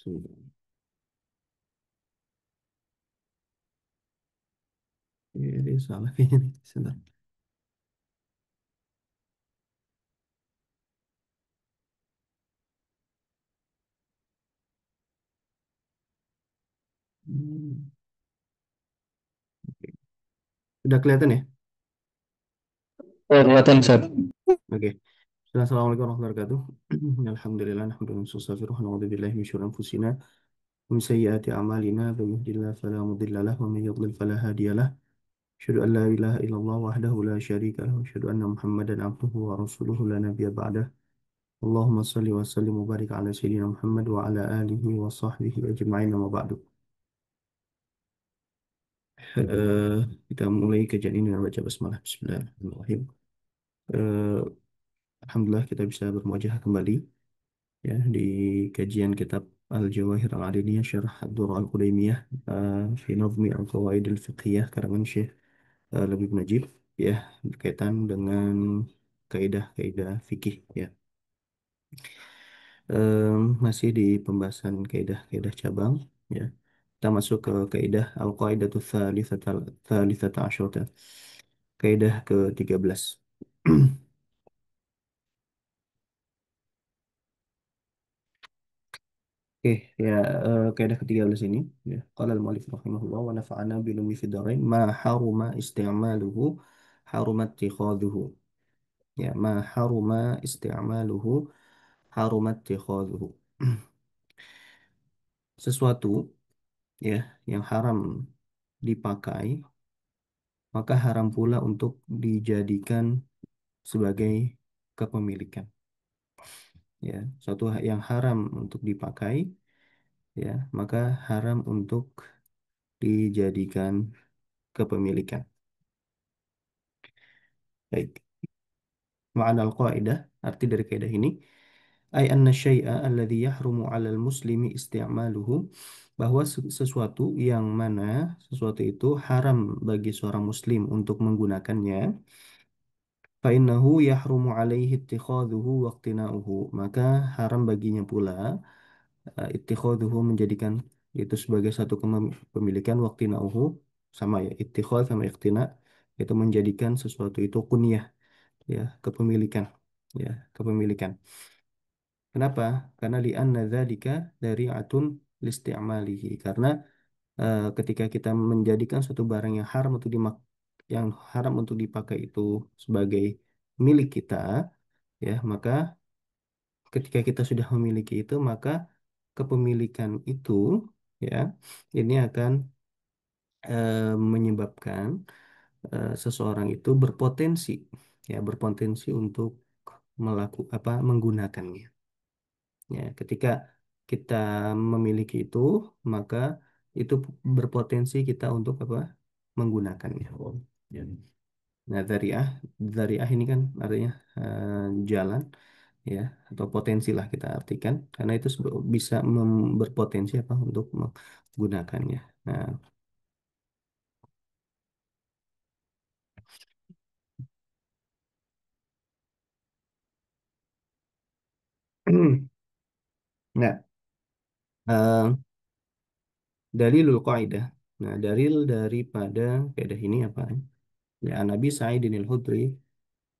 Sudah. Ini salah kayaknya nih. Sebentar. Hmm, Udah kelihatan ya? Oh, kelihatan, Sat. Oke. Assalamualaikum warahmatullahi wabarakatuh. Alhamdulillah, nahmaduhu wa nastaghfiruh wa na'udzu billahi min syururi anfusina wa min sayyiati a'malina. Man yahdihillahu fala mudilla lahu wa man yudlil fala hadiya lahu. Asyhadu an la ilaha illallah wahdahu la syarika lahu wa asyhadu anna Muhammadan abduhu wa rasuluhu la nabiyya ba'dah. Allahumma shalli wa sallim wa barik ala sayyidina Muhammad wa ala alihi wa sahbihi ajma'in wa ba'du. Eh, Kita mulai kajian ini dengan baca basmalah. Bismillahirrahmanirrahim. Eh, Alhamdulillah kita bisa bermuajah kembali ya di kajian kitab Al-Jawahir Al-Adiniyah Syarah Ad-Durr Al-Qudaymiyah fi Nazmi Al-Qawaid Al-Fiqhiyah karangan Syekh Labib Najib ya berkaitan dengan kaidah-kaidah fikih ya. Masih di pembahasan kaidah-kaidah cabang ya. Kita masuk ke kaidah Al-Qaidatu Tsalitsata Asyrata. Kaidah ke-13. Oke, ya kaidah ke-13 ini ya. Qala al-mu'allif rahimahullah wa nafa'ana bi lumi fid dharain ma haruma isti'maluhu harumat ittikhadhuhu. Ya, ma haruma isti'maluhu harumat ittikhadhuhu. Sesuatu ya yang haram dipakai maka haram pula untuk dijadikan sebagai kepemilikan. Ya, suatu yang haram untuk dipakai ya maka haram untuk dijadikan kepemilikan. Baik. Ma'ana al-qaidah, arti dari kaidah ini, ay anna syai'a alladhi yahrumu 'alal muslimi isti'maluhu, bahwa sesuatu yang mana sesuatu itu haram bagi seorang muslim untuk menggunakannya, fa innahu yahrumu 'alaihi ittikhadhuhu wa iqtina'uhu, maka haram baginya pula ittikhadhuhu menjadikan itu sebagai satu kepemilikan, wa iqtina'uhu sama ya, ittikhadh sama iqtina itu menjadikan sesuatu itu kunyah ya, kepemilikan ya, kepemilikan. Kenapa? Karena li'anna dzalika dari'atun listi'malihi. Karena ketika kita menjadikan suatu barang yang haram untuk dipakai itu sebagai milik kita, ya, maka ketika kita sudah memiliki itu, maka kepemilikan itu ya, ini akan menyebabkan seseorang itu berpotensi untuk menggunakannya. Ya, ketika kita memiliki itu, maka itu berpotensi kita untuk apa? Menggunakannya. Oh, ya. Nah, dzariah ini kan artinya jalan, ya, atau potensi lah kita artikan, karena itu bisa berpotensi apa untuk menggunakannya. Nah, nah, eh, dalilul qaidah. Nah, dalil daripada kaidah ini apa? Ya, Nabi Sa'idin al-Khudri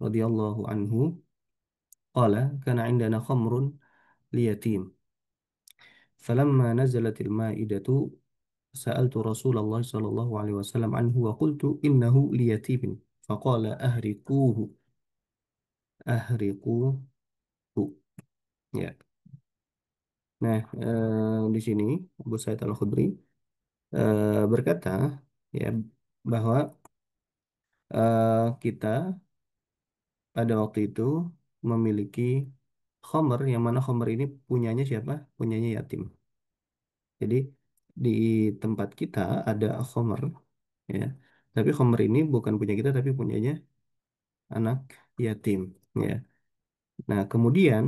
radhiyallahu anhu qala kana indana khamrun liyatim falamma nazalat al-ma'idatu sa'altu Rasulullah sallallahu alaihi wasallam anhu wa qultu innahu liyatim faqala ahriquhu ya. Nah, di sini Abu Sa'id Al-Khudri berkata ya bahwa kita pada waktu itu memiliki khamr, yang mana khamr ini punyanya siapa? Punyanya yatim. Jadi di tempat kita ada khamr ya. Tapi khamr ini bukan punya kita tapi punyanya anak yatim ya. Nah, kemudian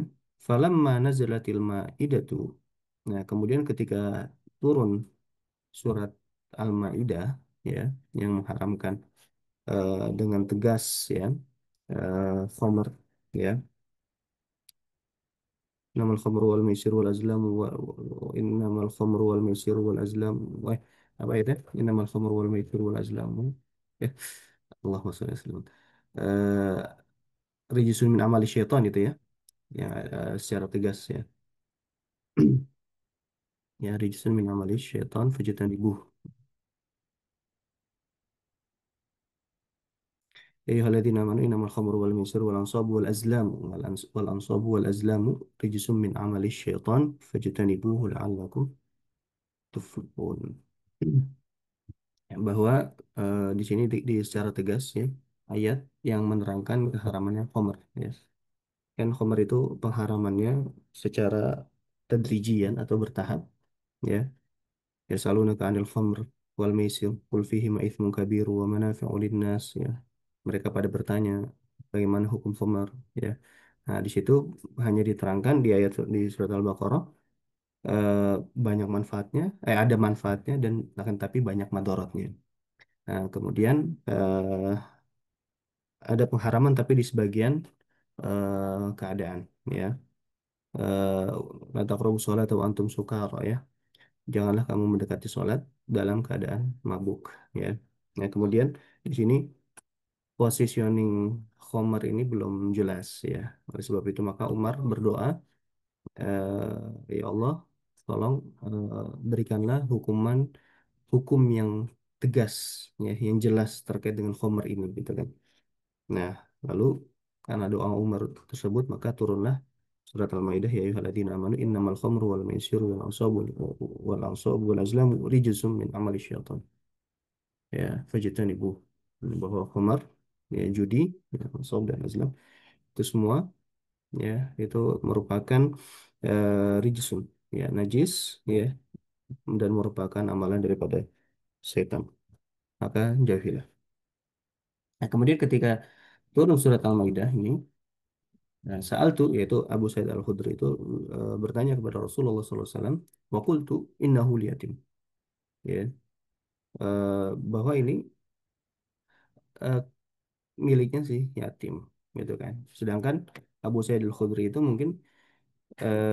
falamma nazalatil maidatu. Nah, kemudian ketika turun surat Al-Maidah ya yang mengharamkan dengan tegas ya khamr ya. innamal khamru wal maisir wal azlam innamal khamru wal maisir wal azlam apa itu? Innamal khamru wal maisir wal azlam. Eh, Allahumma shalli alaihi wasallam. Rijsun min amali syaitan itu ya. Yang secara tegas ya. Ya, rijsun min amali syaitan fajtanibuh. يا أيها الذين آمنوا إنما الخمر والميسر والأنصاب والأزلام والأنصاب والأزلام رجس من عمل الشيطان فاجتنبوه لعلكم تفلحون. Bahwa di sini secara tegas ya ayat yang menerangkan keharamannya khamr ya. Kan khamr itu pengharamannya secara tadrijian atau bertahap ya. Yasalunaka 'anil khamr wal maisir qul fihima itsmun kabiru wa manafi'u lin-nas ya. Mereka pada bertanya bagaimana hukum khamr ya. Nah, di situ hanya diterangkan di ayat di surat Al-Baqarah eh, banyak manfaatnya, ada manfaatnya dan akan tapi banyak madorotnya. Nah, kemudian ada pengharaman tapi di sebagian keadaan ya. La taqrabu sholat wa antum sukara ya. Janganlah kamu mendekati sholat dalam keadaan mabuk ya. Nah, kemudian di sini positioning Khomer ini belum jelas ya. Oleh sebab itu maka Umar berdoa, ya Allah, tolong berikanlah hukum yang tegas ya, yang jelas terkait dengan Khomer ini gitu kan. Nah, lalu karena doa Umar tersebut maka turunlah surat Al-Maidah ya ayyuhalladzina amanu innamal khamru wal maisiru wal ansabu wal azlamu rijsum min amali syaitan ya fajtanibu bahwa khamar ya judi ya ansab dan azlam itu semua ya itu merupakan rijsun ya najis ya dan merupakan amalan daripada setan maka jauhilah. Nah, kemudian ketika turun surat Al-Maidah ini nah, saat itu yaitu Abu Sa'id Al-Khudri itu bertanya kepada Rasulullah SAW, wa qultu innahu liyatim, ya bahwa ini eh, miliknya sih yatim, gitu kan. Sedangkan Abu Sa'id Al-Khudri itu mungkin eh,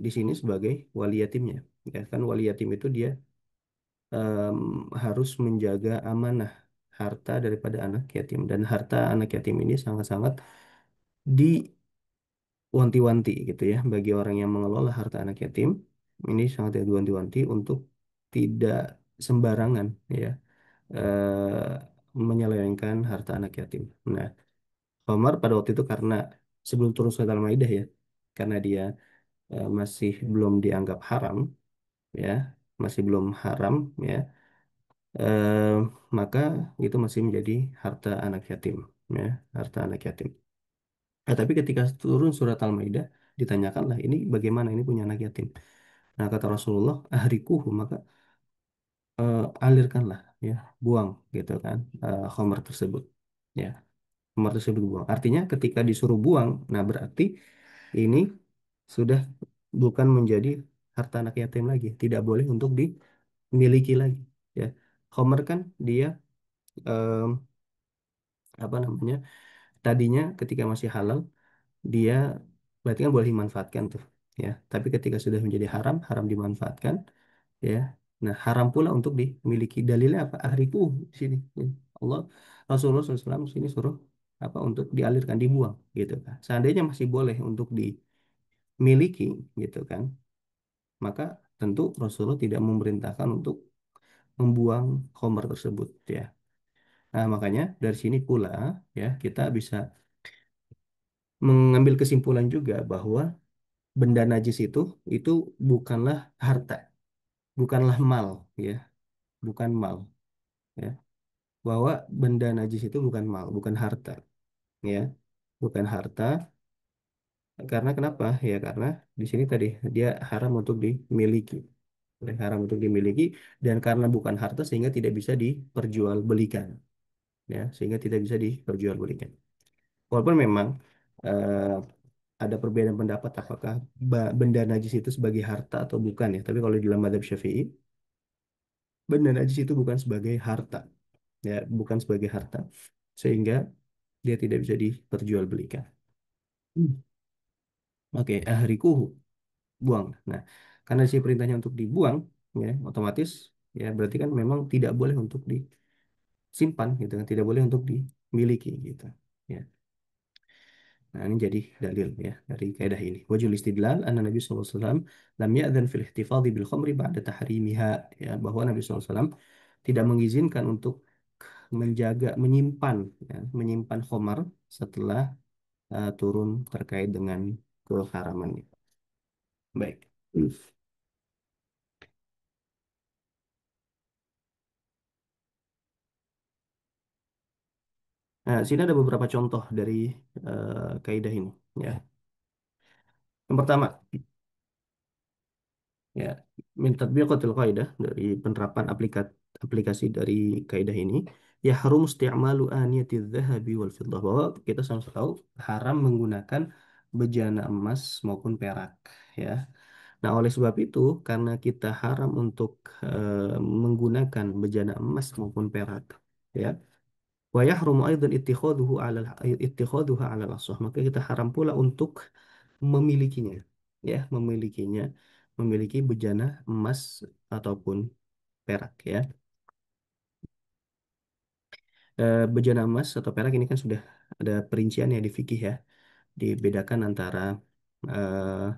di sini sebagai wali yatimnya, ya kan wali yatim itu dia harus menjaga amanah harta daripada anak yatim dan harta anak yatim ini sangat-sangat wanti-wanti gitu ya bagi orang yang mengelola harta anak yatim ini sangat diwanti-wanti untuk tidak sembarangan ya menyelewengkan harta anak yatim. Nah, Omar pada waktu itu karena sebelum turun surat Al-Maidah ya, karena dia masih belum dianggap haram ya, masih belum haram ya, eh, maka itu masih menjadi harta anak yatim ya, harta anak yatim. Nah, tapi ketika turun surat Al-Maidah ditanyakanlah ini bagaimana ini punya anak yatim. Nah, kata Rasulullah, ahrikuhu maka alirkanlah ya, buang gitu kan khamar tersebut. Ya, khamar tersebut buang. Artinya ketika disuruh buang, nah berarti ini sudah bukan menjadi harta anak yatim lagi, tidak boleh untuk dimiliki lagi. Ya, khamar kan dia em, apa namanya? Tadinya ketika masih halal dia berarti kan boleh dimanfaatkan tuh ya tapi ketika sudah menjadi haram haram dimanfaatkan ya nah haram pula untuk dimiliki dalilnya apa ahriku di sini ya. Allah Rasulullah SAW di sini suruh apa untuk dialirkan dibuang gitu kan seandainya masih boleh untuk dimiliki gitu kan maka tentu Rasulullah tidak memerintahkan untuk membuang khamar tersebut ya nah makanya dari sini pula ya kita bisa mengambil kesimpulan juga bahwa benda najis itu bukanlah harta, bukanlah mal, ya, bukan mal, ya. Bahwa benda najis itu bukan mal, bukan harta, ya, bukan harta. Karena kenapa? Ya karena di sini tadi dia haram untuk dimiliki, ya, haram untuk dimiliki dan karena bukan harta sehingga tidak bisa diperjualbelikan, ya, sehingga tidak bisa diperjualbelikan. Walaupun memang eh, ada perbedaan pendapat apakah benda najis itu sebagai harta atau bukan ya. Tapi kalau di dalam mazhab Syafi'i, benda najis itu bukan sebagai harta, ya, bukan sebagai harta, sehingga dia tidak bisa diperjualbelikan. Hmm. Oke, ahrikuhu. buang. Nah, karena si perintahnya untuk dibuang, ya otomatis ya berarti kan memang tidak boleh untuk disimpan gitu kan, tidak boleh untuk dimiliki gitu. Ya. Nah, ini jadi dalil ya dari kaidah ini. Wajul istidlal anna Nabi sallallahu alaihi wasallam lam ya'dzan fil ihtifadhi bil khamri ba'da tahrimiha, ya bahwa Nabi sallallahu alaihi wasallam tidak mengizinkan untuk menjaga menyimpan ya, menyimpan khamar setelah turun terkait dengan keharamannya. Baik. Nah, sini ada beberapa contoh dari kaidah ini ya. Yang pertama, ya, min tatbiqatil qaidah dari penerapan aplikasi dari kaidah ini, ya harum isti'malu aniyatiz zahabi wal fiddah, bahwa kita sama tahu haram menggunakan bejana emas maupun perak ya. Nah, oleh sebab itu karena kita haram untuk menggunakan bejana emas maupun perak ya, wa yahrumu aidan ittikhaduha 'ala al-ashah, maka kita haram pula untuk memilikinya ya, memiliki bejana emas ataupun perak ya. Bejana emas atau perak ini kan sudah ada perincian ya di fikih ya, dibedakan antara eh,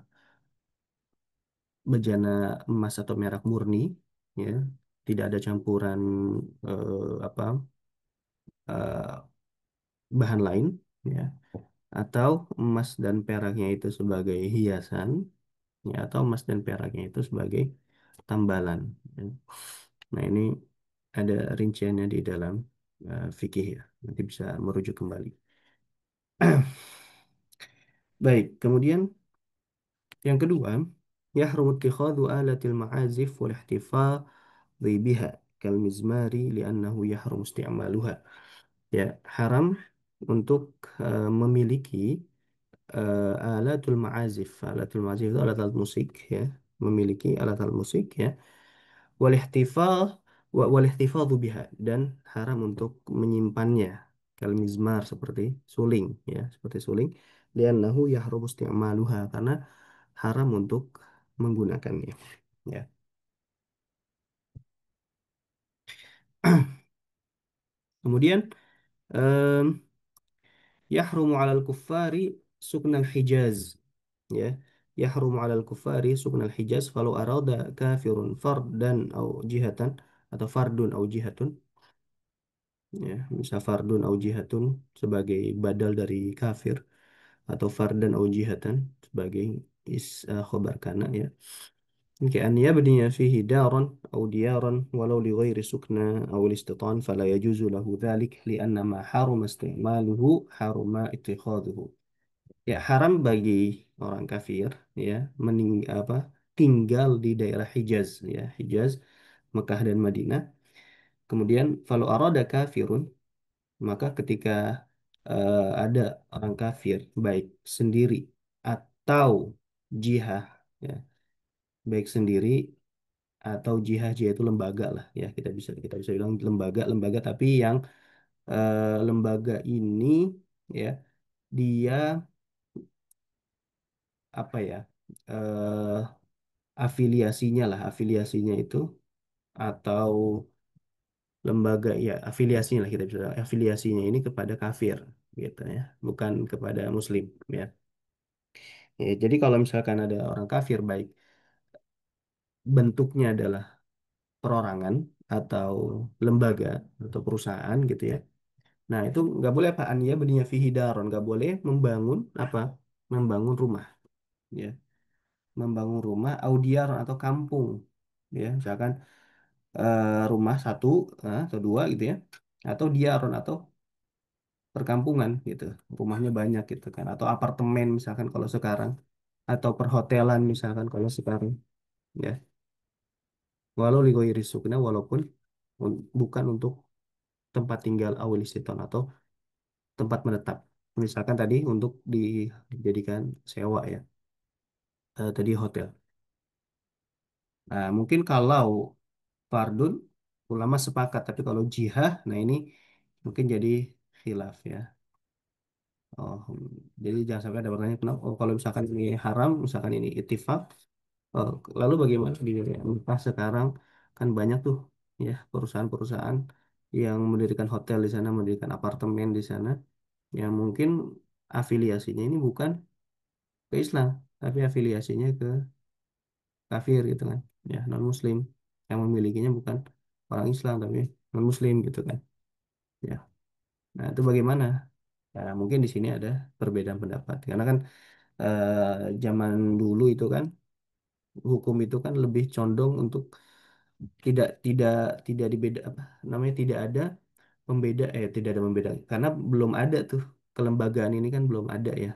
bejana emas atau merek murni ya, tidak ada campuran apa bahan lain ya, atau emas dan peraknya itu sebagai hiasan ya, atau emas dan peraknya itu sebagai tambalan ya. Nah, ini ada rinciannya di dalam fikih ya. Nanti bisa merujuk kembali. Baik, kemudian yang kedua, yahrum ittikhadhu alatil ma'azif wal ihtifadhi biha kal mizmari li'annahu yahrum isti'maluha. Ya, haram untuk memiliki alatul ma'azif. Alatul ma'azif itu alat-alat musik ya, memiliki alat-alat musik ya. Wal ihtifadhu biha, dan haram untuk menyimpannya kal mizmar, seperti suling ya, seperti suling, li'annahu yahrum isti'maluha, karena haram untuk menggunakannya ya. Kemudian em, yahrumu 'alal kuffari suknal hijaz ya, yahrumu 'alal kuffari suknal hijaz falau arada kafirun fardan au jihatan, atau fardun au jihatun ya, bisa fardun au jihatun sebagai badal dari kafir, atau fardan au jihatan sebagai khobar kana ya. كأن يبني فيه دارا أو ديارا ولو لغير سكنى أو الاستيطان فلا يجوز له ذلك لأن ما حرم استعماله حرم اتخاذه. Ya, haram bagi orang kafir ya apa tinggal di daerah Hijaz ya, Hijaz, Mekah dan Madinah. Kemudian falau arada kafirun, maka ketika ada orang kafir baik sendiri atau jihah ya, baik sendiri atau jihad, jihad itu lembaga lah ya, kita bisa bilang lembaga, lembaga tapi yang lembaga ini ya, dia apa ya, eh afiliasinya itu, atau lembaga ya afiliasinya lah, kita bisa bilang afiliasinya ini kepada kafir gitu ya, bukan kepada muslim ya. Ya, jadi kalau misalkan ada orang kafir baik bentuknya adalah perorangan atau lembaga atau perusahaan gitu ya. Nah, itu nggak boleh apa, ania beniya fihi daron, nggak boleh membangun apa, membangun rumah ya, membangun rumah audiar atau kampung ya, misalkan rumah satu atau dua gitu ya, atau diaron atau perkampungan gitu, rumahnya banyak gitu kan, atau apartemen misalkan kalau sekarang, atau perhotelan misalkan kalau sekarang ya, walau ligoiri sukna, walaupun bukan untuk tempat tinggal awilisiton atau tempat menetap, misalkan tadi untuk dijadikan sewa ya, tadi hotel. Nah, mungkin kalau fardun ulama sepakat, tapi kalau jihad, nah ini mungkin jadi khilaf ya. Oh, jadi jangan sampai ada pertanyaan kenapa, oh, kalau misalkan ini haram, misalkan ini ittifaq, Oh, lalu bagaimana di Mekah sekarang kan banyak tuh ya perusahaan-perusahaan yang mendirikan hotel di sana, mendirikan apartemen di sana, yang mungkin afiliasinya ini bukan ke Islam, tapi afiliasinya ke kafir gitu kan, ya non Muslim, yang memilikinya bukan orang Islam tapi non Muslim gitu kan, ya. Nah itu bagaimana? Ya, mungkin di sini ada perbedaan pendapat karena kan zaman dulu itu kan hukum itu kan lebih condong untuk tidak tidak tidak dibeda apa namanya tidak ada pembeda tidak ada pembeda karena belum ada tuh kelembagaan ini kan belum ada ya,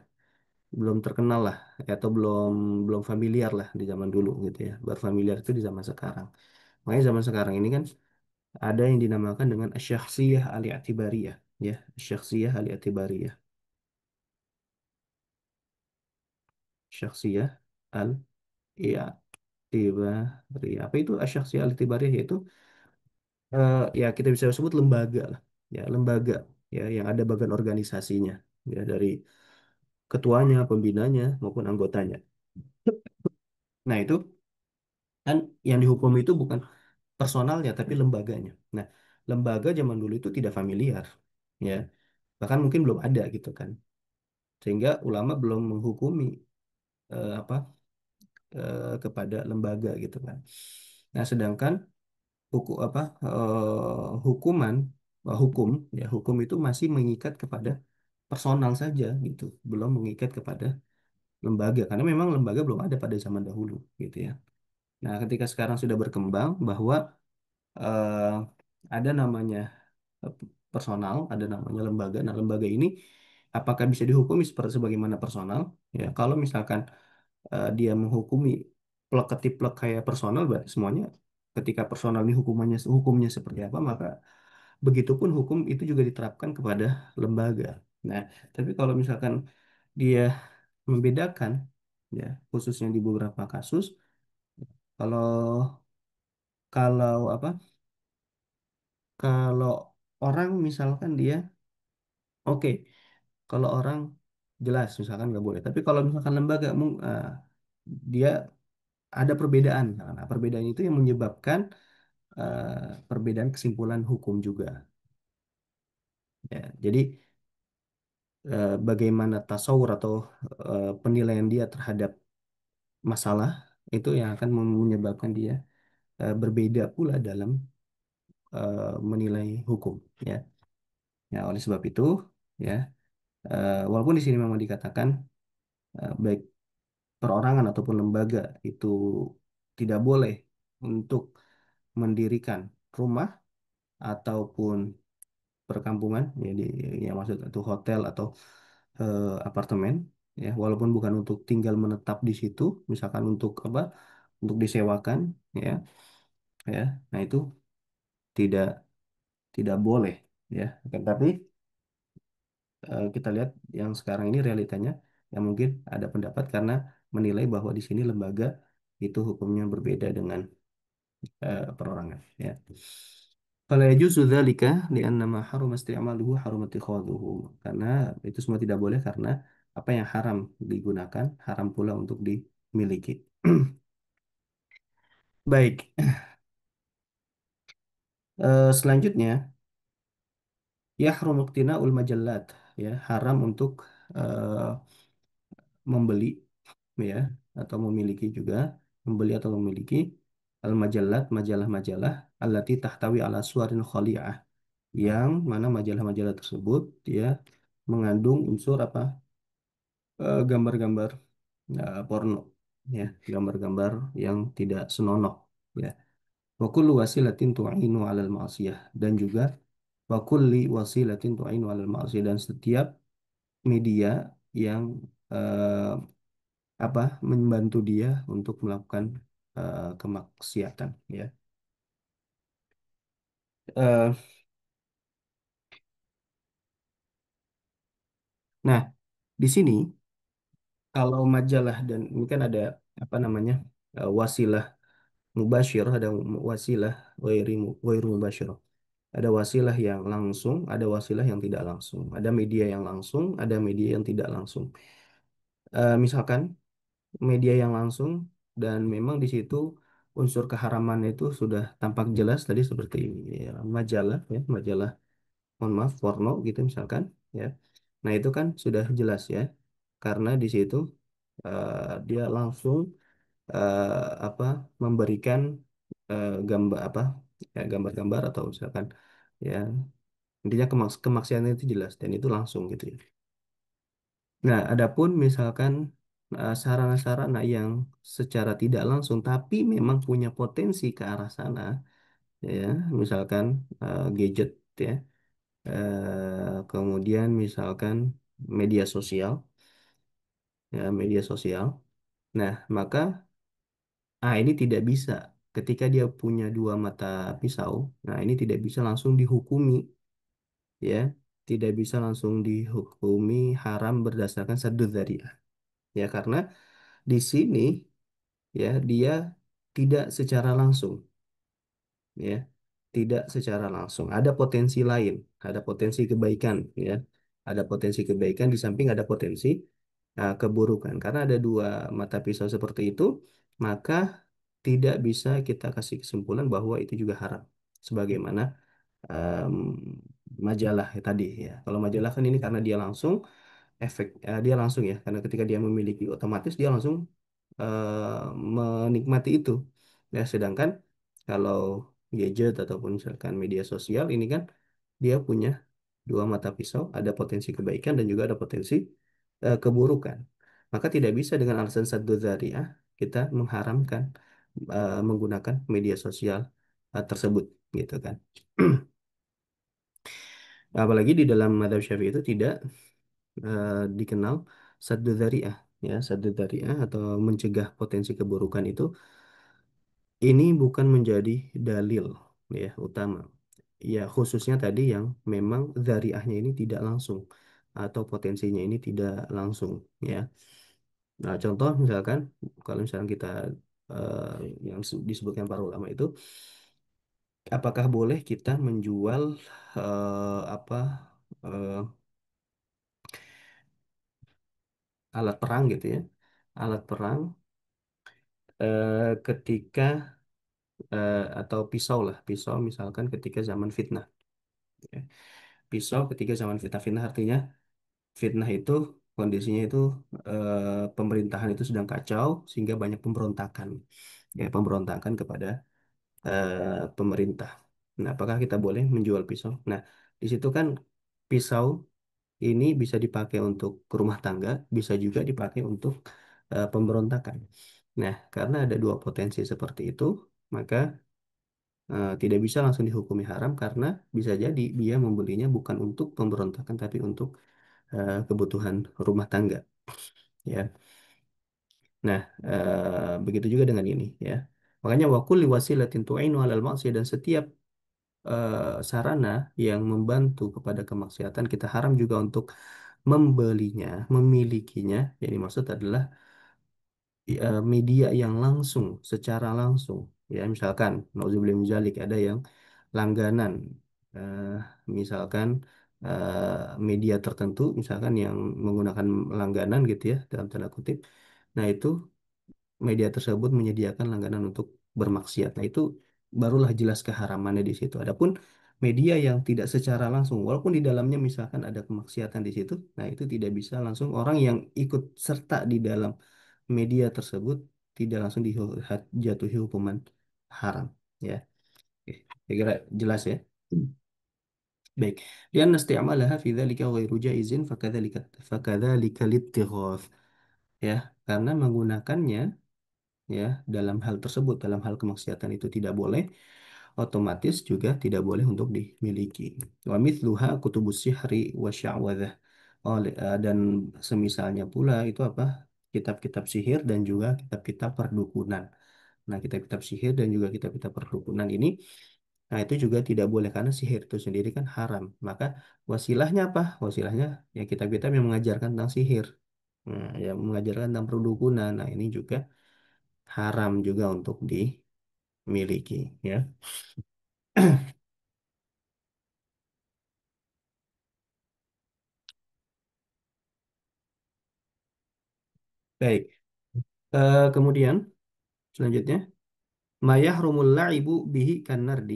belum terkenal lah ya, atau belum belum familiar lah di zaman dulu gitu ya, baru familiar itu di zaman sekarang. Makanya zaman sekarang ini kan ada yang dinamakan dengan asyakhsiyah al-i'tibariyah, ya asyakhsiyah al-i'tibariyah, syakhsiyah al-i'tibariyah. Apa itu asyakhsiyah al-i'tibariyah? Yaitu ya kita bisa sebut lembaga lah, ya lembaga ya yang ada bagian organisasinya, ya dari ketuanya, pembinanya maupun anggotanya. Nah itu kan yang dihukum itu bukan personalnya tapi lembaganya. Nah lembaga zaman dulu itu tidak familiar, ya bahkan mungkin belum ada gitu kan, sehingga ulama belum menghukumi apa kepada lembaga gitu kan. Nah sedangkan hukuman hukum ya hukum itu masih mengikat kepada personal saja gitu, belum mengikat kepada lembaga karena memang lembaga belum ada pada zaman dahulu gitu ya. Nah, ketika sekarang sudah berkembang bahwa eh, ada namanya eh, personal, ada namanya lembaga. Nah, lembaga ini apakah bisa dihukumi seperti sebagaimana personal? Ya, kalau misalkan dia menghukumi plek ketiplek kayak personal, berarti semuanya ketika personal ini hukumnya seperti apa, maka begitupun hukum itu juga diterapkan kepada lembaga. Nah, tapi kalau misalkan dia membedakan, ya khususnya di beberapa kasus, kalau kalau apa? Kalau orang misalkan dia oke, kalau orang jelas misalkan nggak boleh, tapi kalau misalkan lembaga dia ada perbedaan, nah perbedaan itu yang menyebabkan perbedaan kesimpulan hukum juga. Ya, jadi bagaimana tasawur atau penilaian dia terhadap masalah itu yang akan menyebabkan dia berbeda pula dalam menilai hukum. Ya, ya oleh sebab itu ya walaupun di sini memang dikatakan baik perorangan ataupun lembaga itu tidak boleh untuk mendirikan rumah ataupun perkampungan, jadi yang maksud itu hotel atau apartemen, ya walaupun bukan untuk tinggal menetap di situ, misalkan untuk apa, untuk disewakan, ya ya, nah itu tidak tidak boleh, ya. Tapi kita lihat yang sekarang ini realitanya, yang mungkin ada pendapat karena menilai bahwa di sini lembaga itu hukumnya berbeda dengan perorangan, ya. Fala yajuzu dzalika lianna ma haruma isti'maluhu haruma ittikhadhuhu. Karena itu semua tidak boleh karena apa yang haram digunakan, haram pula untuk dimiliki. Baik, selanjutnya yahrum iqtina'ul majallat, ya, haram untuk eh, membeli, ya, atau memiliki juga, membeli atau memiliki al majallat, majalah-majalah allati tahtawi ala suwarin khali'ah, yang mana majalah-majalah tersebut dia mengandung unsur apa, gambar-gambar porno, ya gambar-gambar yang tidak senonoh, ya wa kullu wasilatin tu'inu 'alal ma'siyah, dan juga wa kulli wasilatin tu'inu 'alal ma'siyah, dan setiap media yang eh, apa membantu dia untuk melakukan kemaksiatan, ya. Eh, nah di sini kalau majalah, dan ini kan ada apa namanya wasilah mubasyir, ada wasilah wairu mubasyir. Ada wasilah yang langsung, ada wasilah yang tidak langsung. Ada media yang langsung, ada media yang tidak langsung. Misalkan media yang langsung, dan memang di situ unsur keharamannya itu sudah tampak jelas tadi seperti ya, majalah ya, majalah mohon maaf porno gitu misalkan ya. Nah, itu kan sudah jelas ya. Karena di situ dia langsung apa memberikan gambar apa ya, gambar-gambar atau misalkan ya intinya kemaksiatan itu jelas dan itu langsung gitu ya. Nah, adapun misalkan sarana-sarana yang secara tidak langsung tapi memang punya potensi ke arah sana ya, misalkan gadget ya, kemudian misalkan media sosial ya, media sosial. Nah, maka ini tidak bisa ketika dia punya dua mata pisau. Nah, ini tidak bisa langsung dihukumi ya, tidak bisa langsung dihukumi haram berdasarkan saddu dzari'ah. Ya, karena di sini ya dia tidak secara langsung ya, tidak secara langsung ada potensi lain, ada potensi kebaikan ya, ada potensi kebaikan di samping ada potensi keburukan. Karena ada dua mata pisau seperti itu, maka tidak bisa kita kasih kesimpulan bahwa itu juga haram sebagaimana em, majalah ya tadi ya. Kalau majalah kan ini karena dia langsung dia langsung ya, karena ketika dia memiliki otomatis dia langsung menikmati itu ya. Sedangkan kalau gadget ataupun misalkan media sosial ini kan dia punya dua mata pisau, ada potensi kebaikan dan juga ada potensi keburukan. Maka tidak bisa dengan alasan saddu dzari'ah kita mengharamkan menggunakan media sosial tersebut gitu kan. Apalagi di dalam madhab Syafi'i itu tidak dikenal saddu dzari'ah ya. Saddu dzari'ah atau mencegah potensi keburukan itu ini bukan menjadi dalil ya utama. Ya, khususnya tadi yang memang dzari'ahnya ini tidak langsung atau potensinya ini tidak langsung ya. Nah, contoh misalkan kalau misalkan kita yang disebutkan para ulama itu, apakah boleh kita menjual apa eh, alat perang gitu ya, alat perang ketika atau pisau lah, pisau misalkan ketika zaman fitnah. Ya. Pisau ketika zaman fitnah, fitnah artinya fitnah itu kondisinya itu pemerintahan itu sedang kacau sehingga banyak pemberontakan ya, pemberontakan kepada pemerintah. Nah, apakah kita boleh menjual pisau? Nah, di situ kan pisau ini bisa dipakai untuk rumah tangga, bisa juga dipakai untuk pemberontakan. Nah, karena ada dua potensi seperti itu, maka tidak bisa langsung dihukumi haram karena bisa jadi dia membelinya bukan untuk pemberontakan tapi untuk kebutuhan rumah tangga. Ya, nah begitu juga dengan ini ya. Makanya wakul wasilatin tu'inu alal maksiyah, dan setiap sarana yang membantu kepada kemaksiatan kita haram juga untuk membelinya, memilikinya. Yang dimaksud adalah media yang langsung, secara langsung. Ya, misalkan, nauzubillah min dzalik, ada yang langganan, eh, misalkan media tertentu, misalkan yang menggunakan langganan gitu ya, dalam tanda kutip. Nah, itu media tersebut menyediakan langganan untuk bermaksiat. Nah, itu barulah jelas keharamannya di situ. Adapun media yang tidak secara langsung, walaupun di dalamnya misalkan ada kemaksiatan di situ, nah itu tidak bisa langsung orang yang ikut serta di dalam media tersebut tidak langsung dijatuhi hukuman haram. Ya, oke. Saya kira jelas ya. Baik. Lian isti'malaha fi dzalika ghairu jaizin fakadzalika litighath. Ya, karena menggunakannya ya dalam hal tersebut, dalam hal kemaksiatan itu tidak boleh, otomatis juga tidak boleh untuk dimiliki. Wa mithluha kutubus sihri wa sya'wadzah. Dan semisalnya pula itu apa? Kitab-kitab sihir dan juga kitab-kitab perdukunan. Nah, kitab-kitab sihir dan juga kitab-kitab perdukunan ini, nah itu juga tidak boleh karena sihir itu sendiri kan haram. Maka wasilahnya apa? Wasilahnya ya kitab-kitab yang mengajarkan tentang sihir. Nah, yang mengajarkan tentang perdukunan. Nah, ini juga haram juga untuk dimiliki ya. Baik. Kemudian Selanjutnya, ma yahrumul la'ibu bihi kan nardi.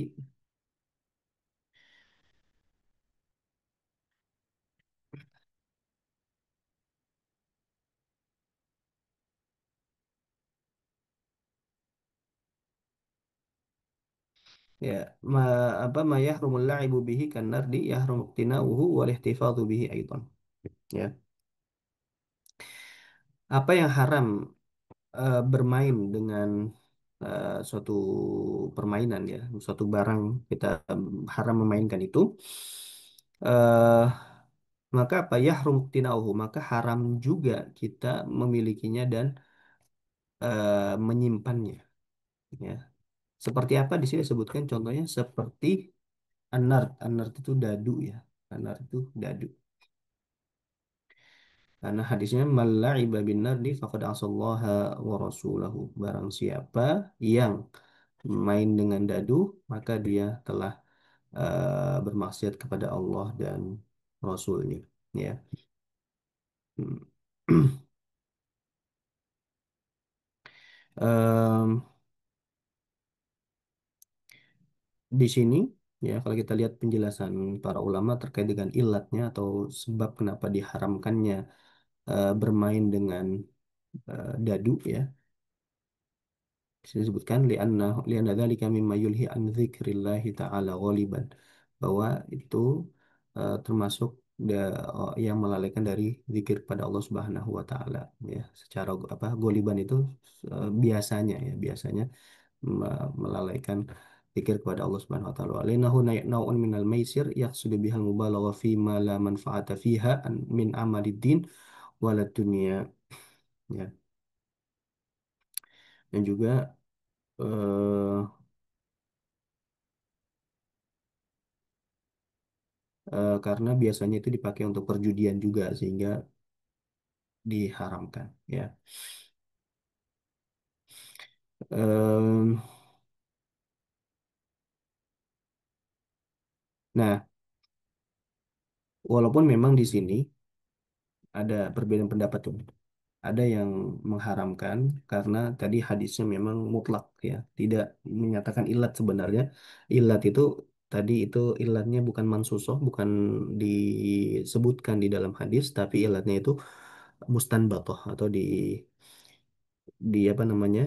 Ya, ma apa ma yahrumul la'ibu bihi kan nardi yahrum iqtina'uhu wal ihtifadhu bihi aidan. Ya. Apa yang haram bermain dengan suatu permainan ya, suatu barang kita haram memainkan itu, eh maka apa yahrum iqtina'uhu, maka haram juga kita memilikinya dan menyimpannya. Ya. Seperti apa di sini disebutkan contohnya seperti anart. Anart itu dadu ya. Anart itu dadu. Karena hadisnya mala'iba bin nardi faqad asallaha wa rasulahu. Barang siapa yang main dengan dadu, maka dia telah bermaksiat kepada Allah dan Rasulnya. Ya. Hmm. Em, di sini ya kalau kita lihat penjelasan para ulama terkait dengan ilatnya atau sebab kenapa diharamkannya bermain dengan dadu ya. Bisa disebutkan li'anna dzalika mimma yulhi an dzikrillahi ta'ala ghaliban, bahwa itu termasuk yang melalaikan dari zikir pada Allah Subhanahu wa taala ya. Secara apa goliban itu biasanya ya, biasanya melalaikan zikir kepada Allah Subhanahu wa taala. Alinahu nau'un minal maisir yaqsudu bihal mubalaghah fi ma la manfaata fiha min amalid din walad dunia ya. Dan juga eh, karena biasanya itu dipakai untuk perjudian juga sehingga diharamkan ya. Em, nah, walaupun memang di sini ada perbedaan pendapat tuh. Ada yang mengharamkan karena tadi hadisnya memang mutlak ya, tidak menyatakan ilat sebenarnya. Ilat itu tadi itu ilatnya bukan mansusoh, bukan disebutkan di dalam hadis, tapi ilatnya itu mustanbatoh atau di apa namanya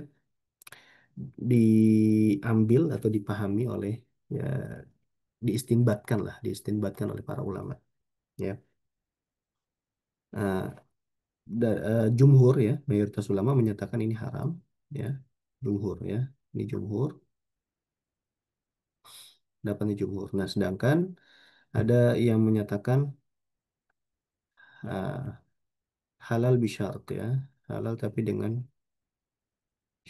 diambil atau dipahami oleh ya diistinbatkan oleh para ulama ya. Nah, jumhur ya mayoritas ulama menyatakan ini haram ya, jumhur ya, ini jumhur, dapatnya jumhur. Nah sedangkan ada yang menyatakan ah, halal bisyarat ya, halal tapi dengan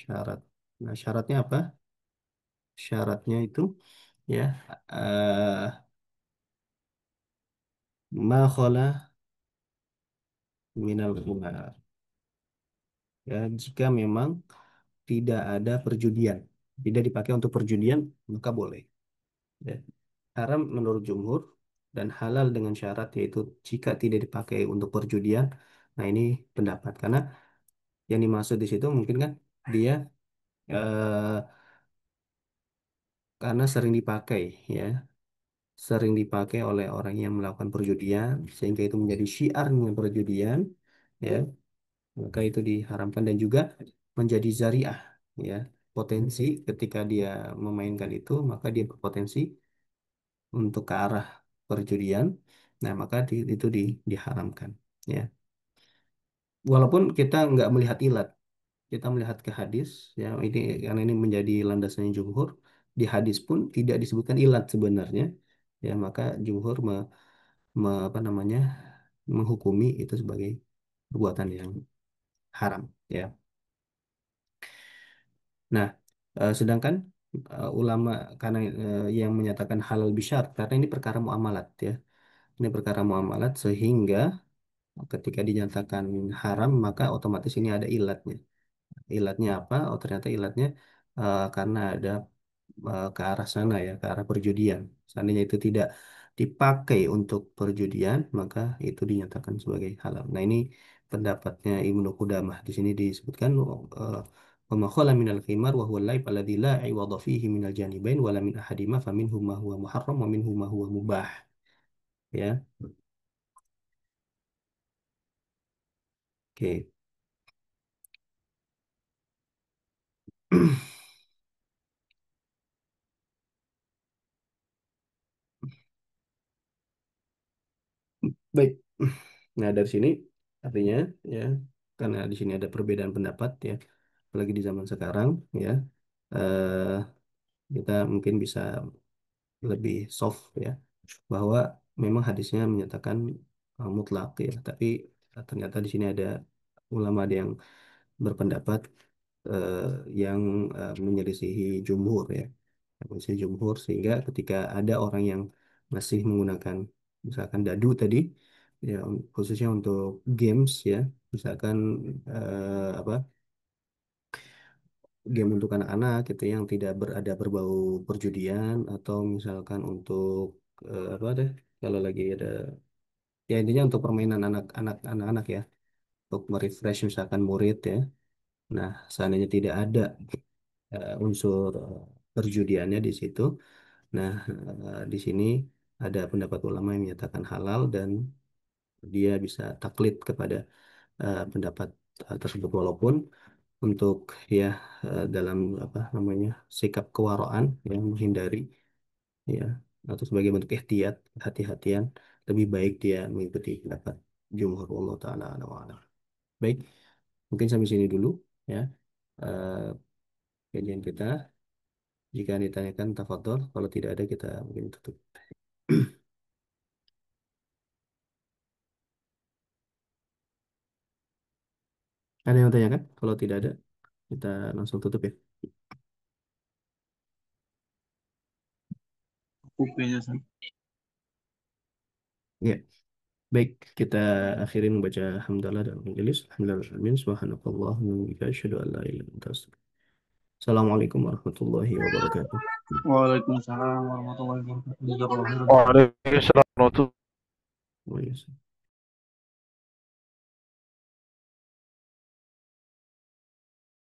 syarat. Nah syaratnya apa? Syaratnya itu ya eh ma khala minal khumar ya, jika memang tidak ada perjudian, tidak dipakai untuk perjudian, maka boleh. Ya. Haram menurut jumhur dan halal dengan syarat yaitu jika tidak dipakai untuk perjudian. Nah ini pendapat karena yang dimaksud di situ mungkin kan dia eh, karena sering dipakai ya, sering dipakai oleh orang yang melakukan perjudian sehingga itu menjadi syiar dengan perjudian ya, maka itu diharamkan dan juga menjadi zariah ya, potensi ketika dia memainkan itu maka dia berpotensi untuk ke arah perjudian. Nah maka itu diharamkan ya, walaupun kita nggak melihat ilat, kita melihat ke hadis ya, ini karena ini menjadi landasannya jumhur, di hadis pun tidak disebutkan ilat sebenarnya ya, maka jumhur apa namanya menghukumi itu sebagai perbuatan yang haram ya. Nah, sedangkan ulama karena yang menyatakan halal bisyar karena ini perkara muamalat ya. Ini perkara muamalat sehingga ketika dinyatakan haram maka otomatis ini ada ilatnya. Ilatnya apa? Oh ternyata ilatnya karena ada ke arah sana ya, ke arah perjudian. Seandainya itu tidak dipakai untuk perjudian, maka itu dinyatakan sebagai halal. Nah ini pendapatnya Ibnu Qudamah. Di sini disebutkan وما خلا من الخمار وهو اللعب الذي لا عوض فيه من الجانبين ولا من أحدهما فمنه ما هو محرم ومنه ما هو mubah. Ya, oke. Baik. Nah, dari sini artinya ya, karena di sini ada perbedaan pendapat ya, apalagi di zaman sekarang ya, eh, kita mungkin bisa lebih soft ya, bahwa memang hadisnya menyatakan mutlak ya, tapi ternyata di sini ada ulama ada yang berpendapat eh, yang menyelisihi jumhur ya, menyelisihi jumhur sehingga ketika ada orang yang masih menggunakan misalkan dadu tadi ya, khususnya untuk games ya, misalkan apa, game untuk anak-anak gitu yang tidak berada berbau perjudian, atau misalkan untuk apa deh, kalau lagi ada, ya intinya untuk permainan anak-anak ya, untuk merefresh misalkan murid ya. Nah, seandainya tidak ada unsur perjudiannya di situ, nah di sini ada pendapat ulama yang menyatakan halal dan dia bisa taklid kepada pendapat tersebut, walaupun untuk ya dalam apa namanya sikap kewaraan yang menghindari ya, atau sebagai bentuk ihtiyat, hati-hatian, lebih baik dia mengikuti pendapat jumhur. Allah taala a'lam wa a'lam. Baik, mungkin sampai sini dulu ya eh, kajian kita. Jika ditanyakan tafadhol, kalau tidak ada kita mungkin tutup. Ada yang tanyakan? Kalau tidak ada, kita langsung tutup ya. Bukunya San. Ya, baik, kita akhiri membaca hamdalah dan majelis. Alhamdulillah, subhanakallahumma wa bihamdika asyhadu an la ilaha illa anta astaghfiruka. Assalamualaikum warahmatullahi wabarakatuh. Waalaikumsalam warahmatullahi wabarakatuh. Jazakallahu khairan. وعليكم السلام ورحمة الله. Waalaikumsalam.